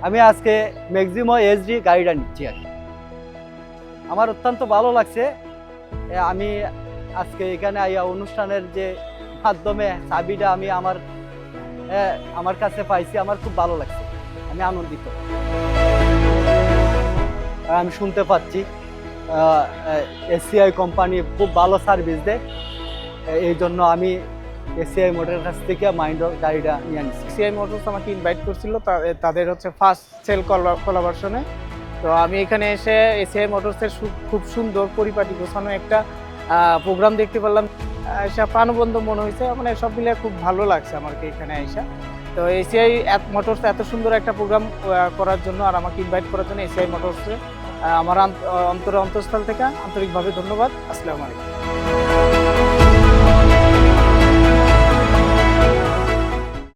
আমি আজকে ম্যাক্সিমো এইচডি গাড়িটা নিচ্ছি আর কি। আমার অত্যন্ত ভালো লাগছে। আমি আজকে এখানে আইয়া অনুষ্ঠানের যে মাধ্যমে চাবিটা আমি আমার কাছে পাইছি, আমার খুব ভালো লাগছে, আমি আনন্দিত। আমি শুনতে পাচ্ছি এসিআই কোম্পানি খুব ভালো সার্ভিস দেয়, এই জন্য আমি এসিআই মোটরের কাছ থেকে মাইন্ডর গাড়িটা নিয়ে নিচ্ছি। এসিআই মোটরস আমাকে ইনভাইট করছিল, তাদের হচ্ছে ফার্স্ট সেল কোলাবরেশনে। তো আমি এখানে এসে এসিআই মোটরসের খুব সুন্দর পরিপাটি গোছানো একটা প্রোগ্রাম দেখতে পারলাম। এসে প্রাণবন্ত মনে হয়েছে, মানে সব মিলে খুব ভালো লাগছে আমাকে এখানে এসে। তো এসিআই মোটরস এত সুন্দর একটা প্রোগ্রাম করার জন্য আর আমাকে ইনভাইট করার জন্য এসিআই মোটরসে আমার অন্তরস্থল থেকে আন্তরিকভাবে ধন্যবাদ। আসসালামু আলাইকুম।